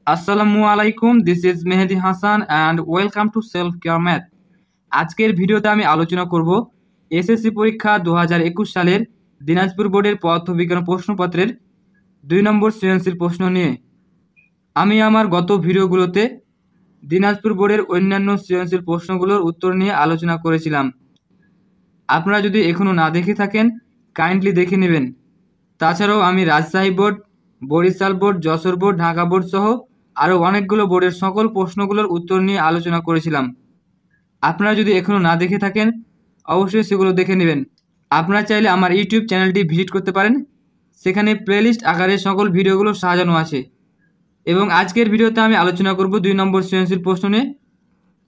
আসসালামু আলাইকুম, this is Mehedi Hasan and welcome to self care math. আজকের ভিডিওতে আমি আলোচনা করব এসএসসি পরীক্ষা 2021 সালের দিনাজপুর বোর্ডের পদার্থবিজ্ঞান প্রশ্নপত্রের 2 নম্বর সৃজনশীল প্রশ্ন নিয়ে। আমি আমার গত ভিডিওগুলোতে দিনাজপুর বোর্ডের অন্যান্য সৃজনশীল প্রশ্নগুলোর উত্তর নিয়ে আলোচনা করেছিলাম। আপনারা যদি এখনও না দেখে থাকেন কাইন্ডলি দেখে নেবেন। তাছাড়াও আমি Rajshahi board, Barishal board, Jashore board, Dhaka board সহ আরও অনেকগুলো বোর্ডের সকল প্রশ্নগুলোর উত্তর নিয়ে আলোচনা করেছিলাম। আপনারা যদি এখনও না দেখে থাকেন অবশ্যই সেগুলো দেখে নেবেন। আপনারা চাইলে আমার ইউটিউব চ্যানেলটি ভিজিট করতে পারেন, সেখানে প্লেলিস্ট আকারে সকল ভিডিওগুলো সাজানো আছে। এবং আজকের ভিডিওতে আমি আলোচনা করব 2 নম্বর সৃজনশীল প্রশ্ন নিয়ে।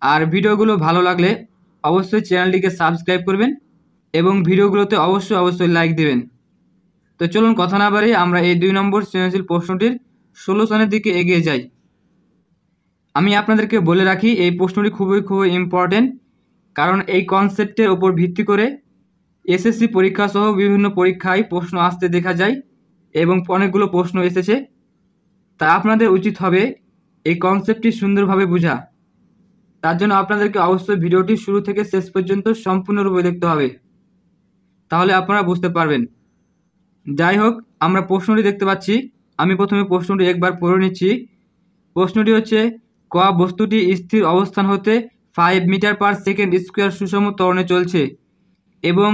আর ভিডিওগুলো ভালো লাগলে অবশ্যই চ্যানেলটিকে সাবস্ক্রাইব করবেন এবং ভিডিওগুলোতে অবশ্যই লাইক দেবেন। তো চলুন কথা না বাড়িয়ে আমরা এই 2 নম্বর সৃজনশীল প্রশ্নটির সলিউশনের দিকে এগিয়ে যাই। আমি আপনাদেরকে বলে রাখি এই প্রশ্নটি খুবই ইম্পর্টেন্ট, কারণ এই কনসেপ্টের ওপর ভিত্তি করে এসএসসি পরীক্ষা সহ বিভিন্ন পরীক্ষায় প্রশ্ন আসতে দেখা যায় এবং অনেকগুলো প্রশ্ন এসেছে। তাই আপনাদের উচিত হবে এই কনসেপ্টটি সুন্দরভাবে বোঝা। তার জন্য আপনাদেরকে অবশ্যই ভিডিওটি শুরু থেকে শেষ পর্যন্ত সম্পূর্ণরূপে দেখতে হবে, তাহলে আপনারা বুঝতে পারবেন। যাই হোক, আমরা প্রশ্নটি দেখতে পাচ্ছি। আমি প্রথমে প্রশ্নটি একবার পড়ে নিচ্ছি। প্রশ্নটি হচ্ছে, ক বস্তুটি স্থির অবস্থান হতে 5 মিটার পার সেকেন্ড স্কোয়ার সুষম ত্বরণে চলছে এবং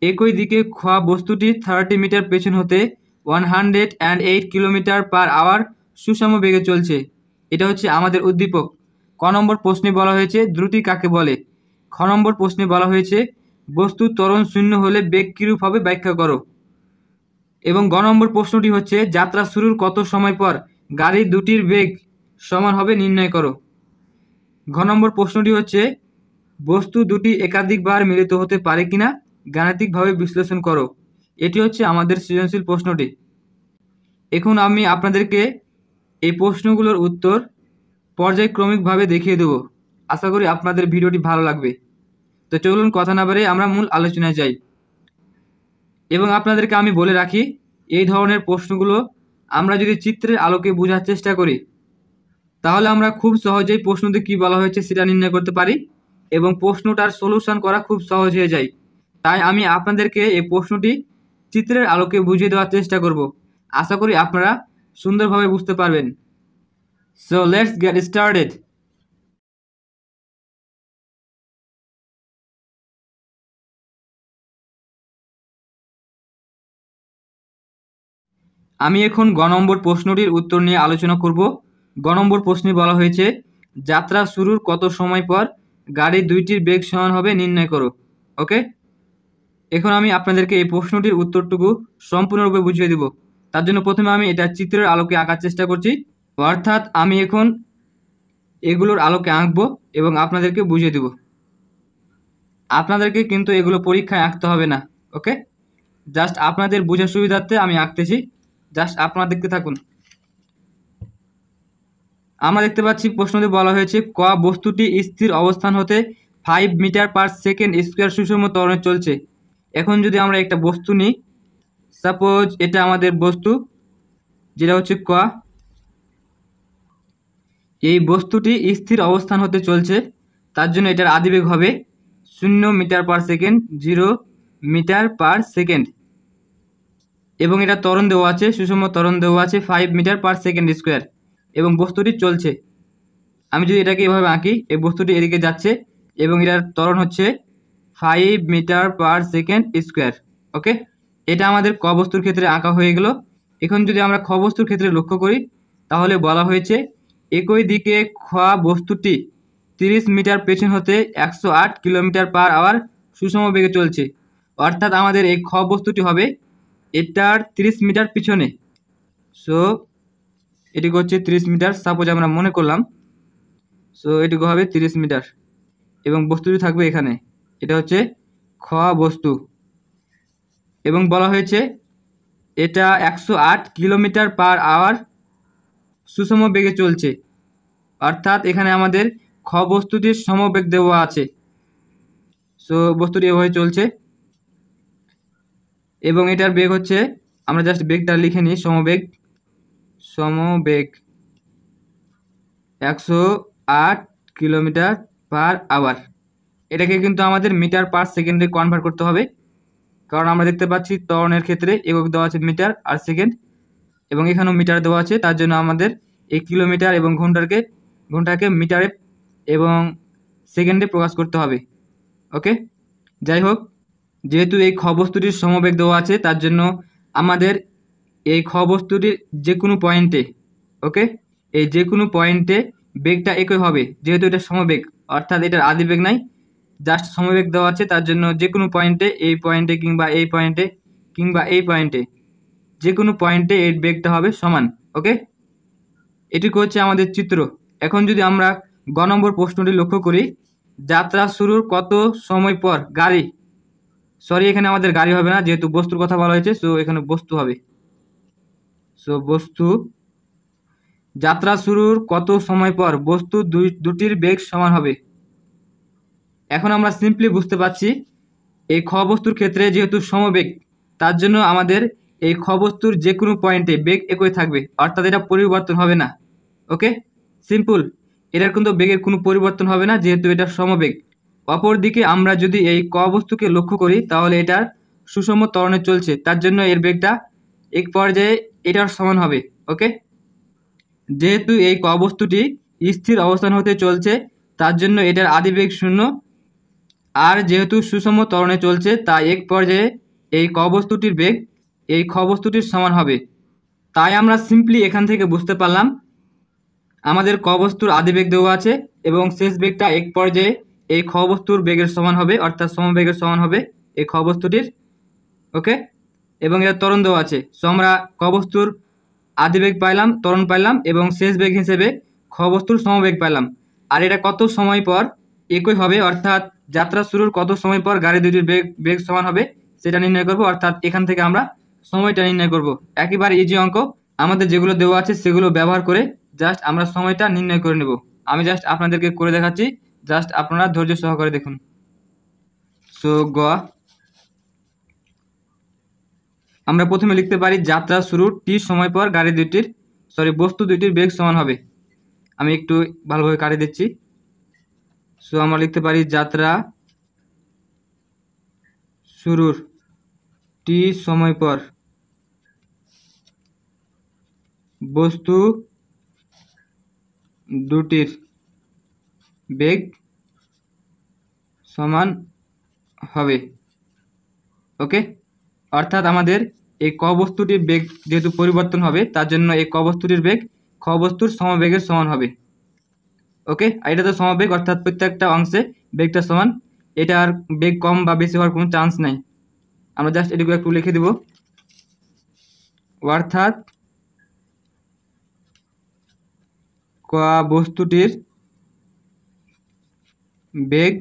একই দিকে খ বস্তুটি 30 মিটার পেছন হতে 108 কিলোমিটার পার আওয়ার সুষম বেগে চলছে। এটা হচ্ছে আমাদের উদ্দীপক। ক নম্বর প্রশ্নে বলা হয়েছে দ্রুতি কাকে বলে। খ নম্বর প্রশ্নে বলা হয়েছে বস্তু ত্বরণ শূন্য হলে বেগ কিরূপ হবে ব্যাখ্যা করো। এবং গ নম্বর প্রশ্নটি হচ্ছে যাত্রা শুরুর কত সময় পর গাড়ি দুটির বেগ সমান হবে নির্ণয় করো। ঘ নম্বর প্রশ্নটি হচ্ছে বস্তু দুটি একাধিকবার মিলিত হতে পারে কিনা গাণিতিকভাবে বিশ্লেষণ করো। এটি হচ্ছে আমাদের সৃজনশীল প্রশ্নটি। এখন আমি আপনাদেরকে এই প্রশ্নগুলোর উত্তর পর্যায়ক্রমিকভাবে দেখিয়ে দেব। আশা করি আপনাদের ভিডিওটি ভালো লাগবে। তো চলুন কথা না বাড়িয়ে আমরা মূল আলোচনায় যাই। এবং আপনাদেরকে আমি বলে রাখি এই ধরনের প্রশ্নগুলো আমরা যদি চিত্রের আলোকে বোঝার চেষ্টা করি তাহলে আমরা খুব সহজেই প্রশ্নতে কী বলা হয়েছে সেটা নির্ণয় করতে পারি এবং প্রশ্নটার সলিউশন করা খুব সহজ হয়ে যায়। তাই আমি আপনাদেরকে এই প্রশ্নটি চিত্রের আলোকে বুঝিয়ে দেওয়ার চেষ্টা করব। আশা করি আপনারা সুন্দরভাবে বুঝতে পারবেন। So let's get started. আমি এখন গ নম্বর প্রশ্নটির উত্তর নিয়ে আলোচনা করব। গ নম্বর প্রশ্নে বলা হয়েছে যাত্রা শুরুর কত সময় পর গাড়ি দুইটির বেগ সমান হবে নির্ণয় করো। ওকে, এখন আমি আপনাদেরকে এই প্রশ্নটির উত্তরটুকু সম্পূর্ণরূপে বুঝিয়ে দেব। তার জন্য প্রথমে আমি এটা চিত্রের আলোকে আঁকার চেষ্টা করছি, অর্থাৎ আমি এখন এগুলোর আলোকে আঁকবো এবং আপনাদেরকে বুঝিয়ে দেব। আপনাদেরকে কিন্তু এগুলো পরীক্ষায় আঁকতে হবে না। ওকে, জাস্ট আপনাদের বোঝার সুবিধার্থে আমি আঁকতেছি, জাস্ট আপনারা দেখতে থাকুন। আমরা দেখতে পাচ্ছি প্রশ্নতে বলা হয়েছে ক বস্তুটি স্থির অবস্থান হতে 5 মিটার পার সেকেন্ড স্কোয়ার সুষম ত্বরণে চলছে। এখন যদি আমরা একটা বস্তু নিই, সাপোজ এটা আমাদের বস্তু, যেটা হচ্ছে ক, এই বস্তুটি স্থির অবস্থান হতে চলছে, তার জন্য এটার আদিবেগ হবে 0 metre per second, 0 metre per second, এবং এটা ত্বরণ দেওয়া আছে, সুষম ত্বরণ দেওয়া আছে 5 মিটার পার সেকেন্ড স্কোয়ার, এবং বস্তুটি চলছে। আমি যদি এটাকে এভাবে আঁকি, এই বস্তুটি এদিকে যাচ্ছে এবং এটার ত্বরণ হচ্ছে 5 মিটার পার সেকেন্ড স্কোয়ার। ওকে, এটা আমাদের ক বস্তুর ক্ষেত্রে আঁকা হয়ে গেল। এখন যদি আমরা খ বস্তুর ক্ষেত্রে লক্ষ্য করি তাহলে বলা হয়েছে একই দিকে খ বস্তুটি 30 মিটার পেছন হতে 108 কিলোমিটার পার আওয়ার সুষম বেগে চলছে। অর্থাৎ আমাদের এই খ বস্তুটি হবে এটার 30 মিটার পিছনে। সো এটিকে হচ্ছে 30 মিটার, সাপোজ আমরা মনে করলাম। সো এটুকু হবে 30 মিটার এবং বস্তুটি থাকবে এখানে। এটা হচ্ছে খ বস্তু এবং বলা হয়েছে এটা 108 কিলোমিটার পার আওয়ার সুষম বেগে চলছে। অর্থাৎ এখানে আমাদের খ বস্তুটির সমবেগ দেওয়া আছে। সো বস্তুটি এভাবে চলছে এবং এটার বেগ হচ্ছে, আমরা জাস্ট বেগটা লিখে নিই, সমবেগ। 108 কিলোমিটার পার আওয়ার। এটাকে কিন্তু আমাদের মিটার পার সেকেন্ডে কনভার্ট করতে হবে, কারণ আমরা দেখতে পাচ্ছি ত্বরণের ক্ষেত্রে একক দেওয়া আছে মিটার আর সেকেন্ড, এবং এখানেও মিটার দেওয়া আছে। তার জন্য আমাদের এই কিলোমিটার এবং ঘন্টাকে মিটারে এবং সেকেন্ডে প্রকাশ করতে হবে। ওকে, যাই হোক, যেহেতু এই খ বস্তুটির সমবেগ দেওয়া আছে, তার জন্য আমাদের এই খ বস্তুটির যে কোনো পয়েন্টে, ওকে, এই যে কোনো পয়েন্টে বেগটা একই হবে, যেহেতু এটা সমবেগ, অর্থাৎ এটার আদি বেগ নাই, জাস্ট সমবেগ দেওয়া আছে। তার জন্য যে কোনো পয়েন্টে, এই পয়েন্টে কিংবা এই পয়েন্টে কিংবা এই পয়েন্টে, যে কোনো পয়েন্টে এর বেগটা হবে সমান। ওকে, এটুকু হচ্ছে আমাদের চিত্র। এখন যদি আমরা গ নম্বর প্রশ্নটি লক্ষ্য করি, যাত্রা শুরুর কত সময় পর গাড়ি, সরি এখানে আমাদের গাড়ি হবে না, যেহেতু বস্তুর কথা বলা হয়েছে, সো এখানে বস্তু হবে। সো বস্তু, যাত্রা শুরুর কত সময় পর বস্তু দুটির বেগ সমান হবে। এখন আমরা সিম্পলি বুঝতে পারছি এই খ বস্তুর ক্ষেত্রে যেহেতু সমবেগ, তার জন্য আমাদের এই খ বস্তুর যে কোনো পয়েন্টে বেগ একই থাকবে, অর্থাৎ এটা পরিবর্তন হবে না। ওকে, সিম্পল, এটার কিন্তু বেগের কোনো পরিবর্তন হবে না, যেহেতু এটা সমবেগ। অপরদিকে আমরা যদি এই ক বস্তুকে লক্ষ্য করি, তাহলে এটার সুষম ত্বরণে চলছে, তার জন্য এর বেগটা এক পর্যায়ে এটার সমান হবে। ওকে, যেহেতু এই ক বস্তুটি স্থির অবস্থান হতে চলছে, তার জন্য এটার আদি বেগ 0, আর যেহেতু সুষম ত্বরণে চলছে, তাই এক পর্যায়ে এই ক বস্তুটির বেগ এই খ বস্তুটির সমান হবে। তাই আমরা সিম্পলি এখান থেকে বুঝতে পারলাম আমাদের ক বস্তুর আদি বেগ দেওয়া আছে এবং শেষ বেগটা এক পর্যায়ে এই খ বস্তুর বেগের সমান হবে, অর্থাৎ সমবেগের সমান হবে এই খ বস্তুটির। ওকে, এবং এর ত্বরণ দেওয়া আছে। সো আমরা ক বস্তুর আদি বেগ পাইলাম, ত্বরণ পাইলাম, এবং শেষ বেগ হিসেবে খ বস্তুর সমবেগ পাইলাম। আর এটা কত সময় পর একই হবে, অর্থাৎ যাত্রা শুরুর কত সময় পর গাড়ি দুটির বেগ সমান হবে সেটা নির্ণয় করব, অর্থাৎ এখান থেকে আমরা সময়টা নির্ণয় করব। একেবারে ইজি অঙ্ক, আমাদের যেগুলো দেওয়া আছে সেগুলো ব্যবহার করে জাস্ট আমরা সময়টা নির্ণয় করে নেব। আমি জাস্ট আপনাদেরকে করে দেখাচ্ছি, জাস্ট আপনারা ধৈর্য সহকারে দেখুন। সো গ, আমরা প্রথমে লিখতে পারি যাত্রা শুরুর টি সময় পর গাড়ি দুটির বস্তু দুটির বেগ সমান হবে। আমি একটু ভালোভাবে কাটে দিচ্ছি। সো আমরা লিখতে পারি যাত্রা শুরুর টি সময় পর বস্তু দুটির বেগ সমান হবে। ওকে, অর্থাৎ আমাদের এই ক বস্তুটির বেগ যেহেতু পরিবর্তন হবে, তার জন্য এই ক বস্তুটির বেগ খ বস্তুর সমবেগের সমান হবে। ওকে, আর এটা তো সমবেগ, অর্থাৎ প্রত্যেকটা অংশে বেগটা সমান, এটার বেগ কম বা বেশি হওয়ার কোনো চান্স নাই। আমরা জাস্ট এটুকু একটু লিখে দিব, অর্থাৎ ক বস্তুটির বেগ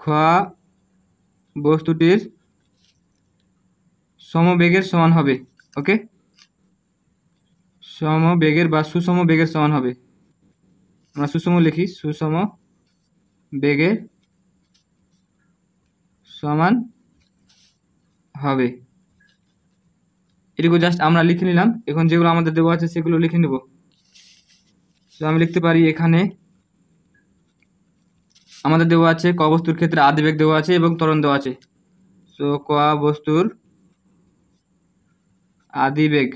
খ বস্তুটির সমবেগের সমান হবে। ওকে, সমবেগের বা সুষম বেগের সমান হবে। আমরা সুষম লিখি, সুষম বেগের সমান হবে। এটুকু জাস্ট আমরা লিখে নিলাম। এখন যেগুলো আমাদের দেওয়া আছে সেগুলো লিখে নেব। তো আমি লিখতে পারি, এখানে আমাদের দেওয়া আছে ক বস্তুর ক্ষেত্রে আদি বেগ দেওয়া আছে এবং ত্বরণ দেওয়া আছে। সো ক বস্তুর আদি বেগ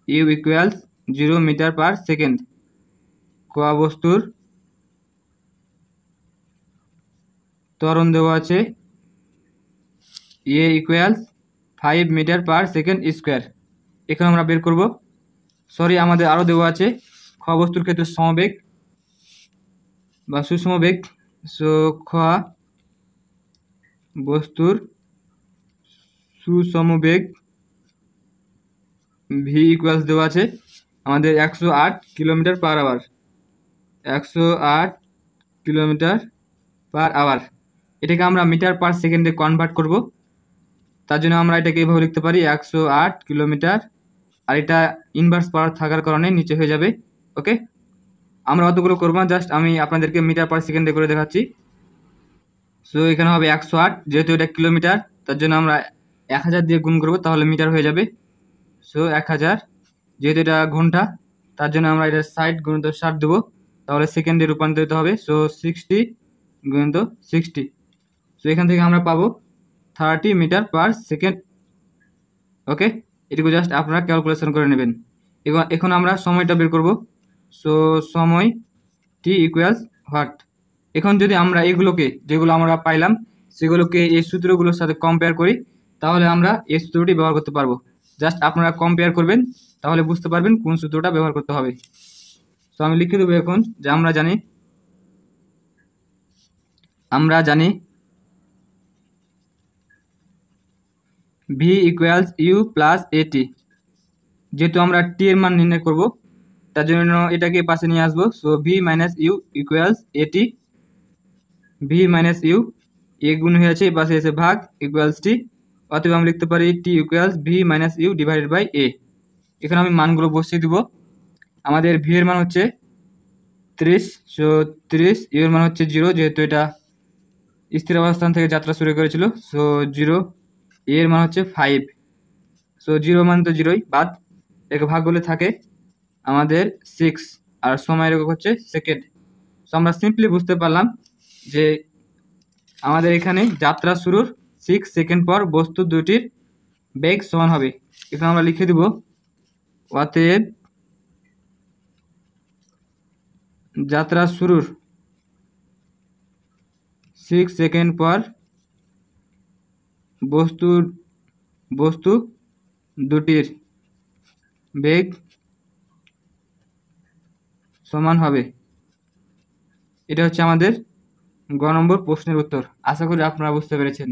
u equals 0 metre per second. ক বস্তুর ত্বরণ দেওয়া আছে a equals 5 metre per second square. এখানে আমরা বের করব। সরি, আমাদের আরও দেওয়া আছে খ বস্তুর ক্ষেত্রে সমবেগ বা সুষম বেগ। সো খ বস্তুর সুষম বেগ ভি ইকুয়ালস দেওয়া আছে আমাদের 108 kilometre per hour. 108 kilometre per hour, এটাকে আমরা মিটার পার সেকেন্ডে কনভার্ট করব। তার জন্য আমরা এটাকে এভাবে লিখতে পারি 108 কিলোমিটার, আর এটা ইনভার্স পাওয়ার থাকার কারণে নিচে হয়ে যাবে। ওকে, আমরা অতগুলো করবো না, জাস্ট আমি আপনাদেরকে মিটার পার সেকেন্ডে করে দেখাচ্ছি। সো এখানে হবে 108, যেহেতু এটা কিলোমিটার, তার জন্য আমরা 1000 দিয়ে গুণ করবো, তাহলে মিটার হয়ে যাবে। সো 1000 যেহেতু এটা ঘন্টা, তার জন্য আমরা এটা 60 গুণিত 60 দেবো, তাহলে সেকেন্ডে রূপান্তরিত হবে। সো 60 গুণিত 60, সো এখান থেকে আমরা পাবো 30 মিটার পার সেকেন্ড। ওকে, এটুকু জাস্ট আপনারা ক্যালকুলেশন করে নেবেন। এখন আমরা সময়টা বের করব। সো সময় টি ইকুয়ালস হোয়াট। এখন যদি আমরা এগুলোকে, যেগুলো আমরা পাইলাম সেগুলোকে এই সূত্রগুলোর সাথে কম্পেয়ার করি, তাহলে আমরা এই সূত্রটি ব্যবহার করতে পারবো। জাস্ট আপনারা কম্পেয়ার করবেন, তাহলে বুঝতে পারবেন কোন সূত্রটা ব্যবহার করতে হবে। সো আমি লিখে দেবো এখন যে আমরা জানি ভি ইকুয়ালস ইউ প্লাস এটি। যেহেতু আমরা টি এর মান নির্ণয় করব, তার জন্য এটাকে পাশে নিয়ে আসবো। So v minus u equals a t, v minus u, a গুণ হয়ে আছে, এ পাশে এসে ভাগ ইকুয়ালস টি। অতএব আমি লিখতে পারি t equals v minus u divided by a. এখানে আমি মানগুলো বসিয়ে দিব। আমাদের ভি এর মান হচ্ছে 30, সো 30, ইউ এর মান হচ্ছে 0, যেহেতু এটা স্থির অবস্থান থেকে যাত্রা শুরু করেছিল। সো 0, এ এর মান হচ্ছে 5, সো 0 মান তো 0ই বাদ, একে ভাগ করলে থাকে আমাদের 6, আর সময়ের একক হচ্ছে সেকেন্ড। সো আমরা সিম্পলি বুঝতে পারলাম যে আমাদের এখানে যাত্রা শুরুর 6 সেকেন্ড পর বস্তু দুটির বেগ সমান হবে। এখানে আমরা লিখে দিব অতএব যাত্রা শুরুর 6 সেকেন্ড পর বস্তু দুটির বেগ সমান হবে। এটা হচ্ছে আমাদের গ নম্বর প্রশ্নের উত্তর। আশা করি আপনারা বুঝতে পেরেছেন।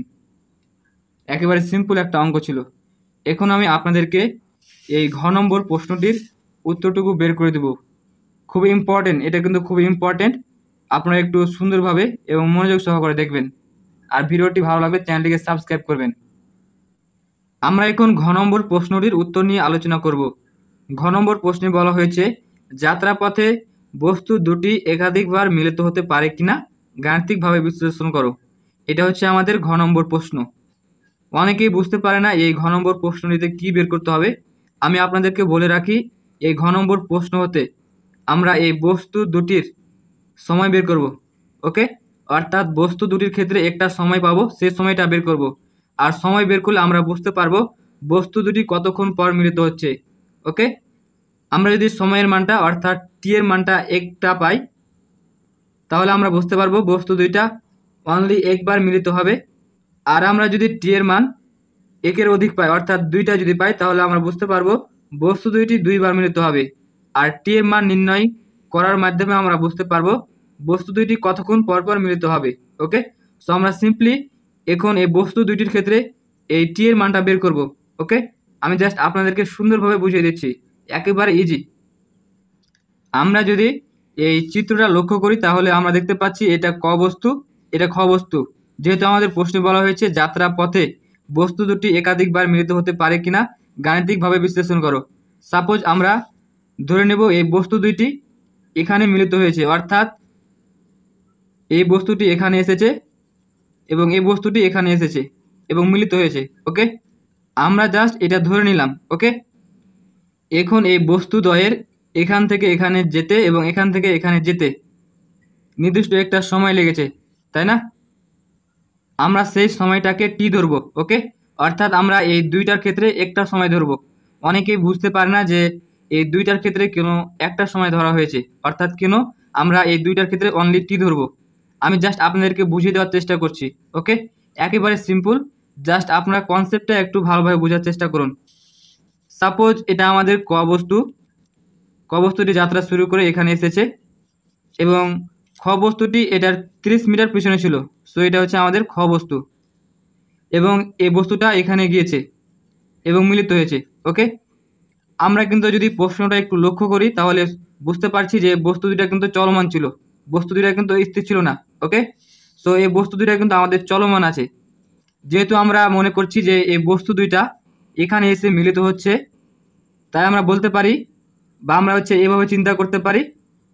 একেবারে সিম্পল একটা অঙ্ক ছিল। এখন আমি আপনাদেরকে এই ঘ নম্বর প্রশ্নটির উত্তরটুকু বের করে দেব। খুবই ইম্পর্টেন্ট, এটা কিন্তু খুবই ইম্পর্টেন্ট। আপনারা একটু সুন্দরভাবে এবং মনোযোগ সহকারে দেখবেন, আর ভিডিওটি ভালো লাগলে চ্যানেলটিকে সাবস্ক্রাইব করবেন। আমরা এখন ঘ নম্বর প্রশ্নটির উত্তর নিয়ে আলোচনা করব। ঘ নম্বর প্রশ্নে বলা হয়েছে যাত্রাপথে বস্তু দুটি একাধিকবার মিলিত হতে পারে কিনা গাণিতিকভাবে বিশ্লেষণ করো। এটা হচ্ছে আমাদের ঘ নম্বর প্রশ্ন। অনেকেই বুঝতে পারে না এই ঘ নম্বর প্রশ্নটিতে কি বের করতে হবে। আমি আপনাদেরকে বলে রাখি, এই ঘ নম্বর প্রশ্ন হতে আমরা এই বস্তু দুটির সময় বের করব। ওকে, অর্থাৎ বস্তু দুটির ক্ষেত্রে একটা সময় পাবো, সেই সময়টা বের করব। আর সময় বের করলে আমরা বুঝতে পারবো বস্তু দুটি কতক্ষণ পর মিলিত হচ্ছে। ওকে, আমরা যদি সময়ের মানটা অর্থাৎ টি এর মানটা একটা পাই, তাহলে আমরা বুঝতে পারবো বস্তু দুইটা অনলি একবার মিলিত হবে। আর আমরা যদি টি এর মান একের অধিক পাই অর্থাৎ দুইটা যদি পাই, তাহলে আমরা বুঝতে পারবো বস্তু দুইটি দুইবার মিলিত হবে। আর টি এর মান নির্ণয় করার মাধ্যমে আমরা বুঝতে পারবো বস্তু দুইটি কতক্ষণ পর পর মিলিত হবে। ওকে, সো আমরা সিম্পলি এখন এই বস্তু দুইটির ক্ষেত্রে এই টি এর মানটা বের করব। ওকে, আমি জাস্ট আপনাদেরকে সুন্দরভাবে বুঝিয়ে দিচ্ছি, একেবারে ইজি। আমরা যদি এই চিত্রটা লক্ষ্য করি, তাহলে আমরা দেখতে পাচ্ছি এটা ক বস্তু, এটা খ বস্তু। যেহেতু আমাদের প্রশ্নে বলা হয়েছে যাত্রা পথে বস্তু দুটি একাধিকবার মিলিত হতে পারে কিনা গাণিতিকভাবে বিশ্লেষণ করো। সাপোজ আমরা ধরে নেব এই বস্তু দুইটি এখানে মিলিত হয়েছে, অর্থাৎ এই বস্তুটি এখানে এসেছে এবং এই বস্তুটি এখানে এসেছে এবং মিলিত হয়েছে। ওকে, আমরা জাস্ট এটা ধরে নিলাম। ওকে, এখন এই বস্তু দ্বয়ের এখান থেকে এখানে যেতে এবং এখান থেকে এখানে যেতে নির্দিষ্ট একটা সময় লেগেছে, তাই না? আমরা সেই সময়টাকে টি ধরবো। ওকে, অর্থাৎ আমরা এই দুইটার ক্ষেত্রে একটা সময় ধরবো। অনেকেই বুঝতে পারে না যে এই দুইটার ক্ষেত্রে কেন একটা সময় ধরা হয়েছে, অর্থাৎ কেন আমরা এই দুইটার ক্ষেত্রে অনলি টি ধরবো। আমি জাস্ট আপনাদেরকে বুঝিয়ে দেওয়ার চেষ্টা করছি। ওকে, একেবারে সিম্পল, জাস্ট আপনারা কনসেপ্টটা একটু ভালোভাবে বোঝার চেষ্টা করুন। সাপোজ এটা আমাদের ক বস্তুটি যাত্রা শুরু করে এখানে এসেছে এবং খ বস্তুটি এটার 30 মিটার পিছনে ছিল। সো এটা হচ্ছে আমাদের খ বস্তু এবং এই বস্তুটা এখানে গিয়েছে এবং মিলিত হয়েছে। ওকে, আমরা কিন্তু যদি প্রশ্নটা একটু লক্ষ্য করি, তাহলে বুঝতে পারছি যে বস্তু দুইটা কিন্তু চলমান ছিল, বস্তু দুইটা কিন্তু স্থির ছিল না। ওকে, সো এই বস্তু দুইটা কিন্তু আমাদের চলমান আছে। যেহেতু আমরা মনে করছি যে এই বস্তু দুইটা এখানে এসে মিলিত হচ্ছে, তাই আমরা বলতে পারি বা আমরা হচ্ছে এভাবে চিন্তা করতে পারি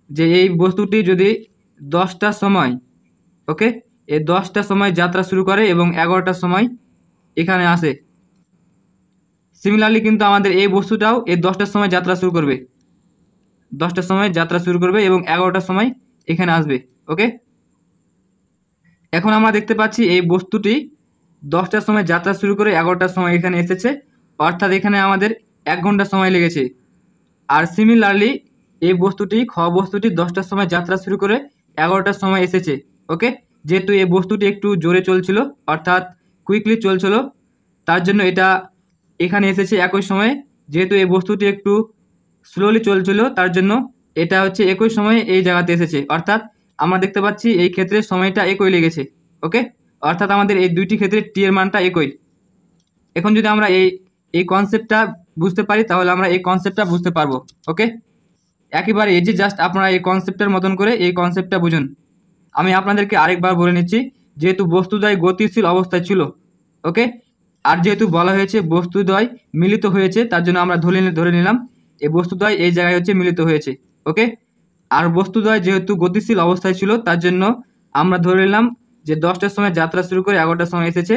যে এই বস্তুটি যদি 10টার সময়, ওকে, এই 10টার সময় যাত্রা শুরু করে এবং 11টার সময় এখানে আসে, সিমিলারলি কিন্তু আমাদের এই বস্তুটাও এই 10টার সময় যাত্রা শুরু করবে, 10টার সময় যাত্রা শুরু করবে এবং 11টার সময় এখানে আসবে। ওকে, এখন আমরা দেখতে পাচ্ছি এই বস্তুটি 10টার সময় যাত্রা শুরু করে 11টার সময় এখানে এসেছে, অর্থাৎ এখানে আমাদের 1 ঘন্টা সময় লেগেছে। আর সিমিলারলি এই বস্তুটি বস্তুটি 10টার সময় যাত্রা শুরু করে 11টার সময় এসেছে। ওকে, যেহেতু এই বস্তুটি একটু জোরে চলছিল অর্থাৎ কুইকলি চলছিল, তার জন্য এটা এখানে এসেছে একই সময়ে। যেহেতু এই বস্তুটি একটু স্লোলি চলছিল, তার জন্য এটা হচ্ছে একই সময়ে এই জায়গাতে এসেছে, অর্থাৎ আমরা দেখতে পাচ্ছি এই ক্ষেত্রে সময়টা একই লেগেছে। ওকে, অর্থাৎ আমাদের এই দুইটি ক্ষেত্রে টি এর মানটা একই। এখন যদি আমরা এই কনসেপ্টটা বুঝতে পারি তাহলে আমরা এই কনসেপ্টটা বুঝতে পারবো। ওকে, একেবারে এই যে জাস্ট আপনারা এই কনসেপ্টের মতন করে এই কনসেপ্টটা বুঝুন। আমি আপনাদেরকে আরেকবার বলে নিচ্ছি, যেহেতু বস্তুদ্বয় গতিশীল অবস্থায় ছিল, ওকে, আর যেহেতু বলা হয়েছে বস্তুদ্বয় মিলিত হয়েছে, তার জন্য আমরা ধরে নিলাম এই বস্তুদ্বয় এই জায়গায় হচ্ছে মিলিত হয়েছে। ওকে, আর বস্তুদ্বয় যেহেতু গতিশীল অবস্থায় ছিল, তার জন্য আমরা ধরে নিলাম যে 10টার সময় যাত্রা শুরু করে 11টার সময় এসেছে,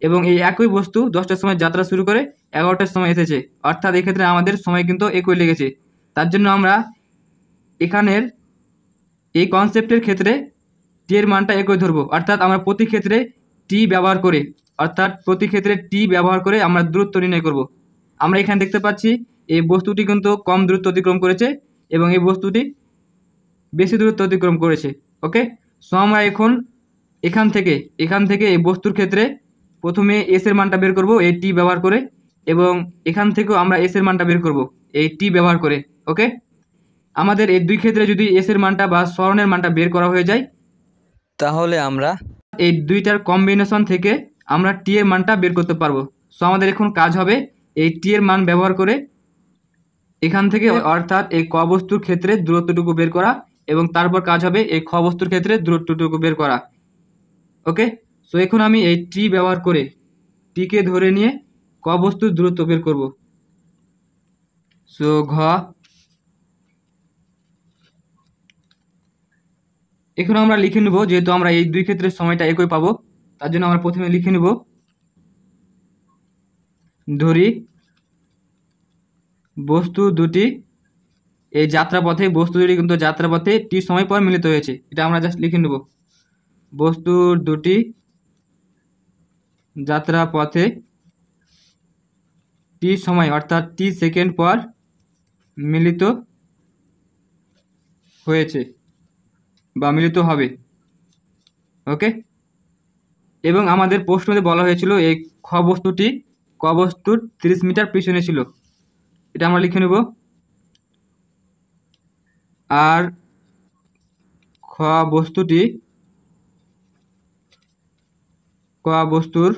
এবং এই একই বস্তু 10টার সময় যাত্রা শুরু করে 11টার সময় এসেছে, অর্থাৎ এক্ষেত্রে আমাদের সময় কিন্তু একই লেগেছে। তার জন্য আমরা এখানের এই কনসেপ্টের ক্ষেত্রে টি এর মানটা একই ধরবো, অর্থাৎ আমরা প্রতি ক্ষেত্রে টি ব্যবহার করে আমরা দূরত্ব নির্ণয় করব। আমরা এখানে দেখতে পাচ্ছি এই বস্তুটি কিন্তু কম দূরত্ব অতিক্রম করেছে এবং এই বস্তুটি বেশি দূরত্ব অতিক্রম করেছে। ওকে, সো আমরা এখন এখান থেকে এই বস্তুর ক্ষেত্রে প্রথমে এস এর মানটা বের করব এই টি ব্যবহার করে, এবং এখান থেকেও আমরা এস এর মানটা বের করব এই টি ব্যবহার করে। ওকে, আমাদের এই দুই ক্ষেত্রে যদি এস এর মানটা বা সরণের মানটা বের করা হয়ে যায়, তাহলে আমরা এই দুইটার কম্বিনেশন থেকে আমরা টি এর মানটা বের করতে পারবো। সো আমাদের এখন কাজ হবে এই টি এর মান ব্যবহার করে এখান থেকে, অর্থাৎ এই ক বস্তুর ক্ষেত্রে দূরত্বটুকু বের করা, এবং তারপর কাজ হবে এই খ বস্তুর ক্ষেত্রে দূরত্বটুকু বের করা। ওকে, সো এখন আমি এই টি ব্যবহার করে টিকে ধরে নিয়ে ক বস্তুর দূরত্ব বের করব। সো ঘ, এখন আমরা লিখে নেব, যেহেতু আমরা এই দুই ক্ষেত্রের সময়টা একই পাবো, তার জন্য আমরা প্রথমে লিখে নেব, ধরি বস্তু দুটি এই বস্তু দুটি কিন্তু যাত্রাপথে টি সময় পর মিলিত হয়েছে। এটা আমরা জাস্ট লিখে নেব, বস্তু দুটি যাত্রাপথে টি সময় অর্থাৎ টি সেকেন্ড পর মিলিত হয়েছে বা মিলিত হবে। ওকে, এবং আমাদের প্রশ্নতে বলা হয়েছিল এই খ বস্তুটি ক বস্তুর 30 মিটার পিছনে ছিল। এটা আমরা লিখে নেব, আর খ বস্তুটি ক বস্তুর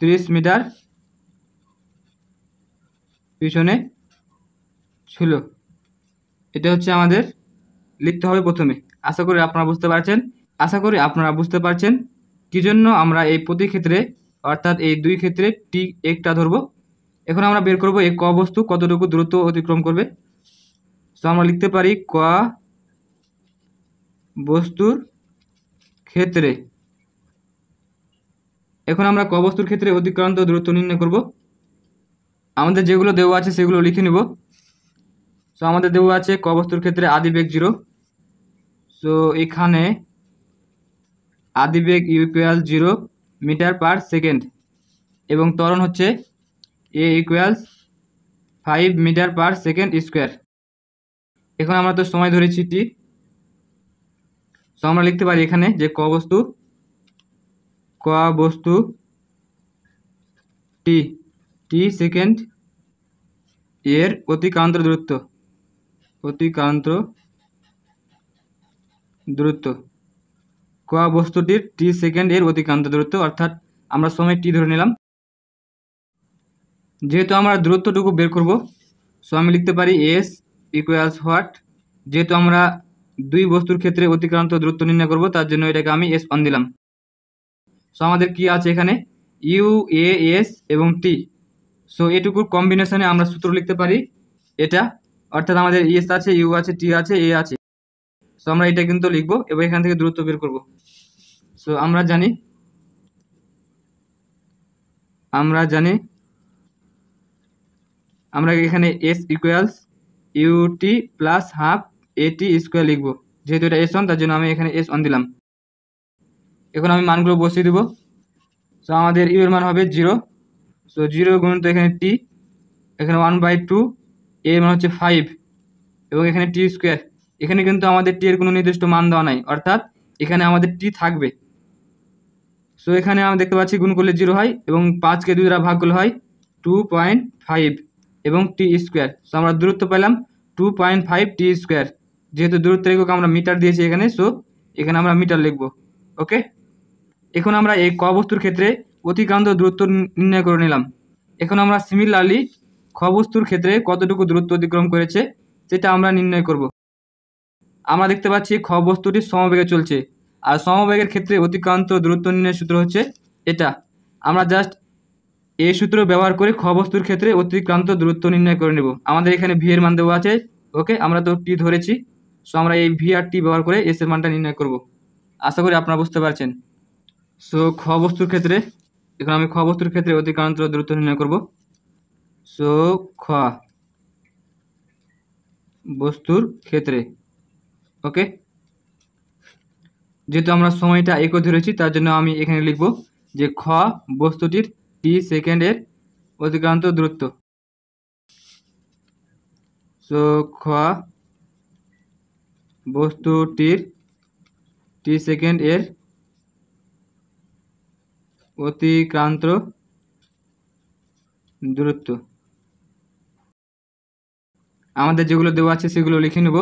30 মিটার পিছনে ছিল। এটা হচ্ছে আমাদের লিখতে হবে প্রথমে। আশা করি আপনারা বুঝতে পারছেন কি জন্য আমরা এই প্রতি ক্ষেত্রে অর্থাৎ এই দুই ক্ষেত্রে টি একটা ধরবো। এখন আমরা বের করব এই ক বস্তু কতটুকু দূরত্ব অতিক্রম করবে। সো আমরা লিখতে পারি ক বস্তুর ক্ষেত্রে, এখন আমরা ক বস্তুর ক্ষেত্রে অতিক্রান্ত দূরত্ব নির্ণয় করব। আমাদের যেগুলো দেওয়া আছে সেগুলো লিখে নেব। সো আমাদের দেওয়া আছে ক বস্তুর ক্ষেত্রে আদিবেগ 0। সো এখানে আদিবেগ ইকুয়াল 0 মিটার পার সেকেন্ড, এবং ত্বরণ হচ্ছে a equals 5 metre per second square. এখন আমরা তো সময় ধরেছি টি, সো আমরা লিখতে পারি এখানে যে ক বস্তু টি সেকেন্ড এর অতিক্রান্ত দূরত্ব ক বস্তুটির টি সেকেন্ড এর অতিক্রান্ত দূরত্ব, অর্থাৎ আমরা সময় টি ধরে নিলাম। যেহেতু আমরা দূরত্বটুকু বের করব, সো আমি লিখতে পারি এস ইকুয়ালস হোয়াট, যেহেতু আমরা দুই বস্তুর ক্ষেত্রে অতিক্রান্ত দূরত্ব নির্ণয় করব, তার জন্য এটাকে আমি এস অন দিলাম। সো আমাদের কি আছে এখানে ইউ এ এস এবং টি। সো এটুকুর কম্বিনেশনে আমরা সূত্র লিখতে পারি এটা, অর্থাৎ আমাদের এস আছে, ইউ আছে, টি আছে, এ আছে। সো আমরা এটা কিন্তু লিখবো এবং এখান থেকে দূরত্ব বের করব। সো আমরা জানি আমরা জানি আমরা এখানে s equals u t plus half a t square লিখবো, যেহেতু এটা S1 তার জন্য আমি এখানে S1 দিলাম। এখন আমি মানগুলো বসিয়ে দেবো। সো আমাদের ইউ এর মান হবে 0, সো 0 গুণ তো এখানে টি, এখানে 1/2, এর মান হচ্ছে 5 এবং এখানে টি স্কোয়ার। এখানে কিন্তু আমাদের টি এর কোনো নির্দিষ্ট মান দেওয়া নাই, অর্থাৎ এখানে আমাদের টি থাকবে। সো এখানে আমরা দেখতে পাচ্ছি গুণ করলে 0 হয় এবং 5কে 2 দ্বারা ভাগ করলে হয় 2.5 এবং টি স্কোয়ার। সো আমরা দূরত্ব পেলাম 2.5 টি স্কোয়ার। যেহেতু দূরত্বের একক আমরা মিটার দিয়েছি এখানে, সো এখানে আমরা মিটার লিখবো। ওকে, এখন আমরা এই ক বস্তুর ক্ষেত্রে অতিক্রান্ত দূরত্ব নির্ণয় করে নিলাম। এখন আমরা সিমিলারলি খ বস্তুর ক্ষেত্রে কতটুকু দূরত্ব অতিক্রম করেছে সেটা আমরা নির্ণয় করব। আমরা দেখতে পাচ্ছি খ বস্তুটি সমবেগে চলছে, আর সমবেগের ক্ষেত্রে অতিক্রান্ত দূরত্ব নির্ণয়ের সূত্র হচ্ছে এটা। আমরা জাস্ট এই সূত্র ব্যবহার করে খ বস্তুর ক্ষেত্রে অতিক্রান্ত দূরত্ব নির্ণয় করে নেব। আমাদের এখানে ভি এর মান দেওয়া আছে। ওকে, আমরা তো টি ধরেছি, সো আমরা এই ভি আর টি ব্যবহার করে এস এর মানটা নির্ণয় করব। আশা করি আপনারা বুঝতে পারছেন। সো খ বস্তুর ক্ষেত্রে এখন আমি খ বস্তুর ক্ষেত্রে অতিক্রান্ত দূরত্ব নির্ণয় করব। সো খ বস্তুর ক্ষেত্রে, ওকে, যেহেতু আমরা সময়টা একক ধরেছি তার জন্য আমি এখানে লিখব যে খ বস্তুটির টি সেকেন্ডের অতিক্রান্ত দূরত্ব। সো খ বস্তুটির টি সেকেন্ড এর অতিক্রান্ত দূরত্ব। আমাদের যেগুলো দেওয়া আছে সেগুলো লিখে নেব।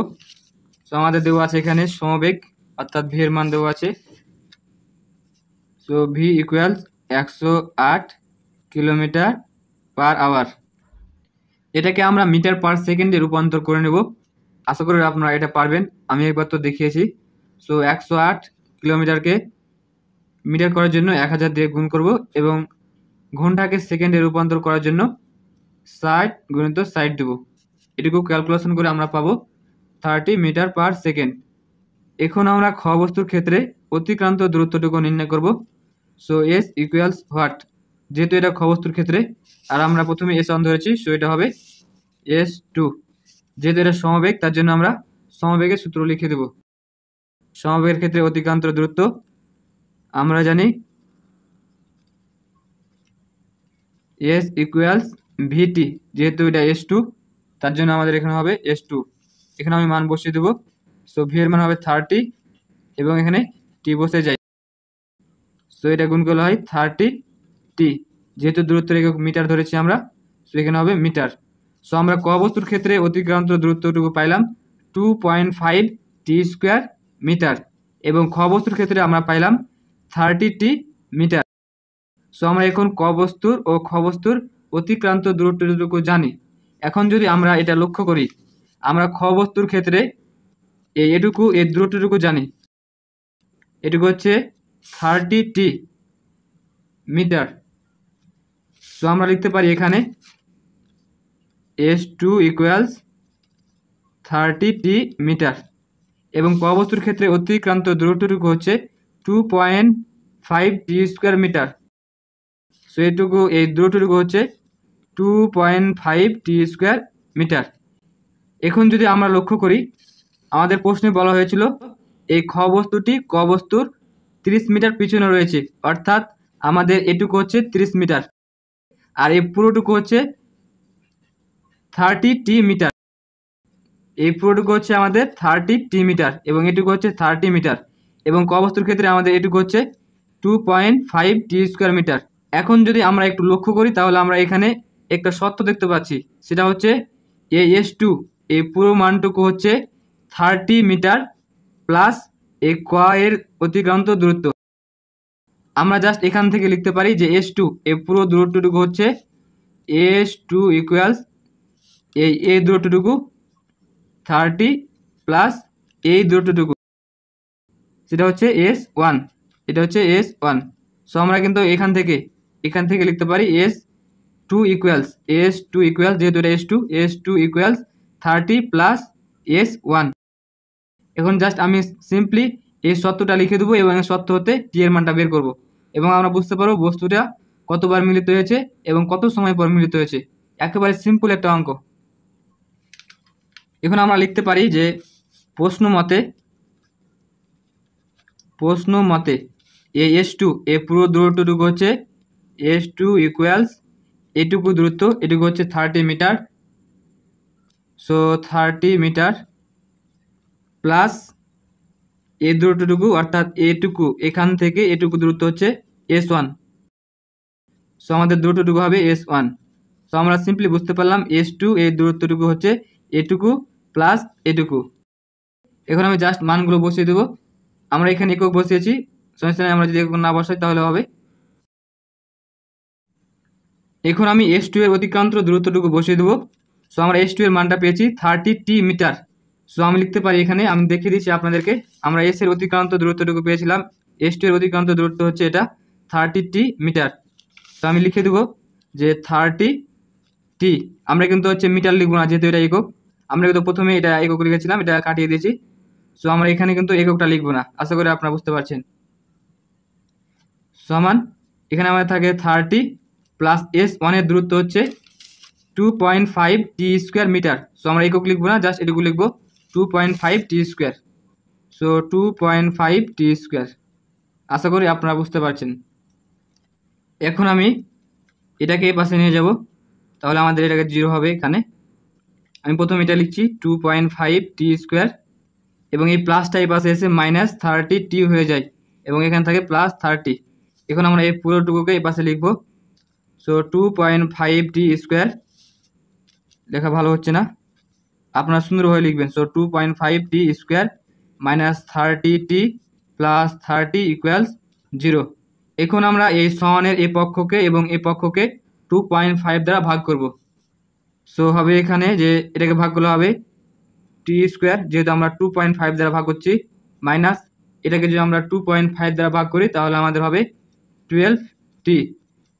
সো আমাদের দেওয়া আছে এখানে সমবেগ, অর্থাৎ ভি এর মান দেওয়া আছে। So v equals 108 kilometre per hour. এটাকে আমরা মিটার পার সেকেন্ডে রূপান্তর করে নেব। আশা করি আপনারা এটা পারবেন, আমি একবার তো দেখিয়েছি। সো 108 কিলোমিটারকে মিটার করার জন্য 1000 দিয়ে গুণ করব এবং ঘন্টাকে সেকেন্ডে রূপান্তর করার জন্য 60 গুণিত 60 দেবো। এটুকু ক্যালকুলেশন করে আমরা পাবো 30 মিটার পার সেকেন্ড। এখন আমরা খ বস্তুর ক্ষেত্রে অতিক্রান্ত দূরত্বটুকু নির্ণয় করব। সো এস ইকুয়ালস হোয়াট, যেহেতু এটা খ বস্তুর ক্ষেত্রে আর আমরা প্রথমে S1 ধরেছি, সো এটা হবে S2। যেহেতু এটা সমবেগ তার জন্য আমরা সমবেগের সূত্র লিখে দেব। সমবেগের ক্ষেত্রে অতিক্রান্ত দূরত্ব আমরা জানি S ইকুয়ালস ভিটি, যেহেতু এটা S2 তার জন্য আমাদের এখানে হবে S2। এখানে আমি মান বসিয়ে দেবো। সো ভি এর মান হবে 30 এবং এখানে টি বসে যায়। সো এটা গুণ করলে হয় 30 টি, যেহেতু দূরত্বের একক মিটার ধরেছি আমরা, সো এখানে হবে মিটার। সো আমরা ক বস্তুর ক্ষেত্রে অতিক্রান্ত দূরত্বটুকু পাইলাম 2.5 টি স্কোয়ার মিটার এবং খ বস্তুর ক্ষেত্রে আমরা পাইলাম 30 টি মিটার। সো আমরা এখন ক বস্তুর ও খ বস্তুর অতিক্রান্ত দূরত্বটুকু জানি। এখন যদি আমরা এটা লক্ষ্য করি, আমরা খ বস্তুর ক্ষেত্রে এর দূরত্বটুকু জানি, এটুকু হচ্ছে 30 টি মিটার। সো আমরা লিখতে পারি এখানে S2 ইকুয়ালস 30 টি মিটার এবং ক বস্তুর ক্ষেত্রে অতিক্রান্ত দূরত্বটুকু হচ্ছে 2.5 টি স্কোয়ার মিটার। সো এই দূরত্বটুকু হচ্ছে 2.5 টি স্কোয়ার মিটার। এখন যদি আমরা লক্ষ্য করি, আমাদের প্রশ্নে বলা হয়েছিল এই খ বস্তুটি ক বস্তুর 30 মিটার পিছনে রয়েছে, অর্থাৎ আমাদের এটুকু হচ্ছে 30 মিটার আর এই পুরোটুকু হচ্ছে 30 টি মিটার। এই পুরোটুকু হচ্ছে আমাদের 30 টি মিটার এবং এটুকু হচ্ছে 30 মিটার এবং ক বস্তুর ক্ষেত্রে আমাদের এটুকু হচ্ছে 2.5 টি স্কোয়ার মিটার। এখন যদি আমরা একটু লক্ষ্য করি তাহলে আমরা এখানে একটা শর্ত দেখতে পাচ্ছি, সেটা হচ্ছে এই S2 এই পুরো মানটুকু হচ্ছে 30 মিটার প্লাস এই ক এর অতিক্রান্ত দূরত্ব। আমরা জাস্ট এখান থেকে লিখতে পারি যে S2 এই পুরো দূরত্বটুকু হচ্ছে S2 ইকুয়ালস এই দূরত্বটুকু 30 প্লাস এই দূরত্বটুকু, সেটা হচ্ছে S1, এটা হচ্ছে S1। সো আমরা কিন্তু এখান থেকে লিখতে পারি S2 ইকুয়ালস যেহেতু এটা S2 ইকুয়ালস 30 প্লাস S1। এখন জাস্ট আমি সিম্পলি এই শর্তটা লিখে দেবো এবং এই শর্ত হতে টি এর মানটা বের করব এবং আমরা বুঝতে পারবো বস্তুটা কতবার মিলিত হয়েছে এবং কত সময় পর মিলিত হয়েছে। একেবারে সিম্পল একটা অঙ্ক। এখন আমরা লিখতে পারি যে প্রশ্ন মতে S2 এ পুরো দূরত্বটুকু হচ্ছে S2 ইকুয়ালস এটুকু দূরত্ব, এটুকু হচ্ছে 30 মিটার। সো 30 মিটার প্লাস এই দূরত্বটুকু অর্থাৎ এটুকু, এখান থেকে এটুকু দূরত্ব হচ্ছে S1। সো আমাদের দূরত্বটুকু হবে S1। সো আমরা সিম্পলি বুঝতে পারলাম S2 এই দূরত্বটুকু হচ্ছে এটুকু প্লাস এটুকু। এখন আমি জাস্ট মানগুলো বসিয়ে দেবো। আমরা এখানে একক বসিয়েছি, সমস্যা নেই, আমরা যদি একক না বসাই তাহলে হবে। এখন আমি S2 এর অতিক্রান্ত দূরত্বটুকু বসিয়ে দেবো। সো আমরা S2 এর মানটা পেয়েছি 30t মিটার। সো আমি লিখতে পারি এখানে, আমি দেখিয়ে দিচ্ছি আপনাদেরকে, আমরা S এর অতিক্রান্ত দূরত্বটুকু পেয়েছিলাম, S2 এর অতিক্রান্ত দূরত্ব হচ্ছে এটা 30t মিটার। তো আমি লিখে দেবো যে 30t, আমরা কিন্তু হচ্ছে মিটার লিখবো না যেহেতু এটা একক, আমরা কিন্তু প্রথমে এটা একক লিখেছিলাম, এটা কাটিয়ে দিয়েছি। সো আমরা এখানে কিন্তু এককটা লিখবো না, আশা করি আপনারা বুঝতে পারছেন। সমান এখানে আমাদের থাকে 30 প্লাস S1 এর দূরত্ব হচ্ছে 2.5t স্কোয়ার মিটার। সো আমরা একক লিখবো না, জাস্ট এটুকু লিখবো 2.5t square. So 2.5t square, আশা করি আপনারা বুঝতে পারছেন। এখন আমি এটাকে এই পাশে নিয়ে যাব, তাহলে আমাদের এটাকে 0 হবে এখানে। আমি প্রথম এটা লিখছি 2.5t স্কোয়ার, এবং এই প্লাসটা এই পাশে এসে -30t হয়ে যায় এবং এখানে থাকে +30। এখন আমরা এই পুরোটুকুকে এই পাশে লিখব। সো 2.5t স্কোয়ার, লেখা ভালো হচ্ছে না, আপনারা সুন্দরভাবে লিখবেন। So 2.5t square -30t plus 30 equals 0। এখন আমরা এই সমানের এই পক্ষকে এবং এই পক্ষকে 2.5 দ্বারা ভাগ করব। সো হবে এখানে যে এটাকে ভাগ করলে হবে t স্কোয়ার, যেহেতু আমরা 2.5 দ্বারা ভাগ করছি, মাইনাস এটাকে যদি আমরা 2.5 দ্বারা ভাগ করি তাহলে আমাদের হবে 12t,